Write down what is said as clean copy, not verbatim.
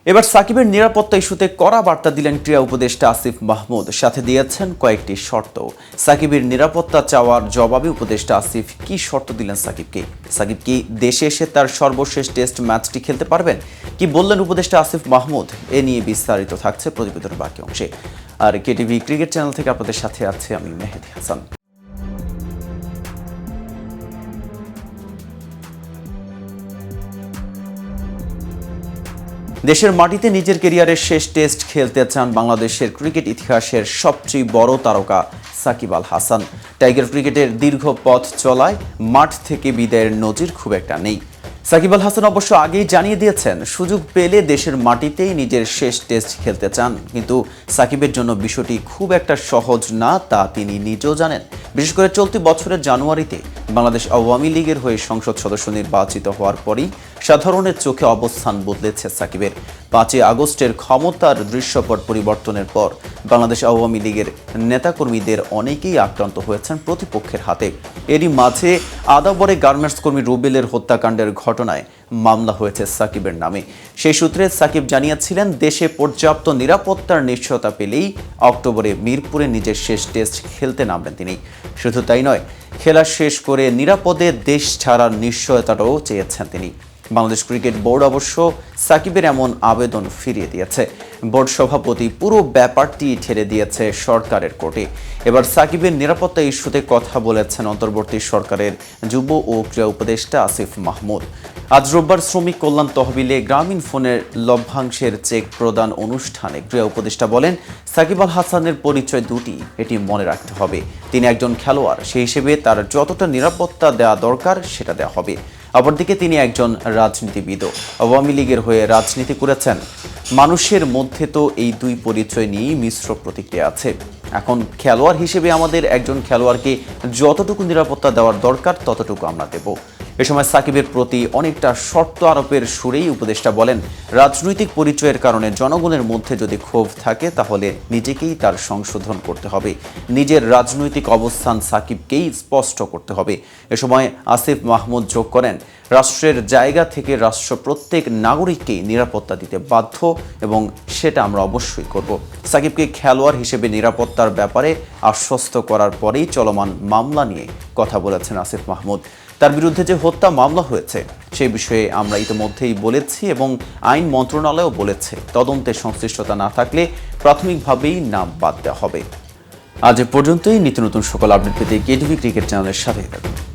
এবার সাকিবের নিরাপত্তা ইস্যুতে কড়া বার্তা দিলেন ক্রীড়া উপদেষ্টা আসিফ মাহমুদ, সাথে দিয়েছেন কয়েকটি শর্ত। সাকিবের নিরাপত্তা চাওয়ার জবাবে উপদেষ্টা আসিফ কি শর্ত দিলেন সাকিবকে? সাকিব কি দেশে এসে তার সর্বশেষ টেস্ট ম্যাচটি খেলতে পারবেন? কি বললেন উপদেষ্টা আসিফ মাহমুদ? এ নিয়ে বিস্তারিত থাকছে প্রতিবেদনের বাকি অংশে। আর কেটিভি ক্রিকেট চ্যানেল থেকে আপনাদের সাথে আছে আমি মেহেদি হাসান। দেশের মাটিতে নিজের ক্যারিয়ারের শেষ টেস্ট খেলতে চান বাংলাদেশের ক্রিকেট ইতিহাসের সবচেয়ে বড় তারকা সাকিব আল হাসান। টাইগার ক্রিকেটের দীর্ঘ পথ চলায় মাঠ থেকে বিদায়ের নজির খুব একটা নেই। সাকিব আল হাসান অবশ্য আগেই জানিয়ে দিয়েছেন, সুযোগ পেলে দেশের মাটিতেই নিজের শেষ টেস্ট খেলতে চান। কিন্তু সাকিবের জন্য বিষয়টি খুব একটা সহজ না, তা তিনি নিজেও জানেন। বিশেষ করে চলতি বছরের জানুয়ারিতে বাংলাদেশ আওয়ামী লীগের হয়ে সংসদ সদস্য নির্বাচিত হওয়ার পরই সাধারণের চোখে অবস্থান বদলেছে সাকিবের। 5 আগস্টের ক্ষমতার দৃশ্যপট পরিবর্তনের পর বাংলাদেশ আওয়ামী লীগের নেতাকর্মীদের অনেকেই আক্রান্ত হয়েছেন প্রতিপক্ষের হাতে। এরই মাঝে আদাবরে গার্মেন্টস কর্মী রুবেলের হত্যাকাণ্ডের ঘটনায় মামলা হয়েছে সাকিবের নামে। সেই সূত্রে সাকিব জানিয়েছিলেন, দেশে পর্যাপ্ত নিরাপত্তার নিশ্চয়তা পেলেই অক্টোবরে মিরপুরে নিজের শেষ টেস্ট খেলতে নামবেন তিনি। শুধু তাই নয়, খেলা শেষ করে নিরাপদে দেশ ছাড়ার নিশ্চয়তাটাও চেয়েছেন তিনি। বাংলাদেশ ক্রিকেট বোর্ড অবশ্য সাকিবের এমন আবেদন ফিরিয়ে দিয়েছে। বোর্ড সভাপতি পুরো ব্যাপারটি ঠেলে দিয়েছে সরকারের কোর্টে। এবার সাকিবের নিরাপত্তা ইস্যুতে কথা বলেছেন অন্তর্বর্তী সরকারের যুব ও ক্রীড়া উপদেষ্টা আসিফ মাহমুদ। আজ রোববার শ্রমিক কল্যাণ তহবিলে গ্রামীণ ফোনের লভ্যাংশের চেক প্রদান অনুষ্ঠানে ক্রীড়া উপদেষ্টা বলেন, সাকিব আল হাসানের পরিচয় দুটি, এটি মনে রাখতে হবে। তিনি একজন খেলোয়াড়, সেই হিসেবে তার যতটা নিরাপত্তা দেওয়া দরকার সেটা দেওয়া হবে। অপরদিকে তিনি একজন রাজনীতিবিদও, আওয়ামী লীগের হয়ে রাজনীতি করেছেন। মানুষের মধ্যে তো এই দুই পরিচয় নিয়েই মিশ্র প্রতিক্রিয়া আছে। এখন খেলোয়াড় হিসেবে আমাদের একজন খেলোয়াড়কে যতটুকু নিরাপত্তা দেওয়ার দরকার ততটুকু আমরা দেব। এ সময় সাকিবের প্রতি অনেকটা শর্ত আরোপের সুরেই উপদেষ্টা বলেন, রাজনৈতিক পরিচয়ের কারণে জনগণের মধ্যে যদি ক্ষোভ থাকে তাহলে নিজেকেই তার সংশোধন করতে হবে। নিজের রাজনৈতিক অবস্থান সাকিবকেই স্পষ্ট করতে হবে। এ সময় আসিফ মাহমুদ যোগ করেন, রাষ্ট্রের জায়গা থেকে রাষ্ট্র প্রত্যেক নাগরিককেই নিরাপত্তা দিতে বাধ্য এবং সেটা আমরা অবশ্যই করব। সাকিবকে খেলোয়াড় হিসেবে নিরাপত্তার ব্যাপারে আশ্বস্ত করার পরেই চলমান মামলা নিয়ে কথা বলেছেন আসিফ মাহমুদ। তার বিরুদ্ধে যে হত্যা মামলা হয়েছে সেই বিষয়ে আমরা ইতিমধ্যেই বলেছি এবং আইন মন্ত্রণালয়ও বলেছে, তদন্তে সংশ্লিষ্টতা না থাকলে প্রাথমিকভাবেই নাম বাদ দেওয়া হবে। আজ এ পর্যন্তই। নিত্য নতুন সকল আপডেট পেতে কেটিভি ক্রিকেট চ্যানেলের সাথে থাকুন।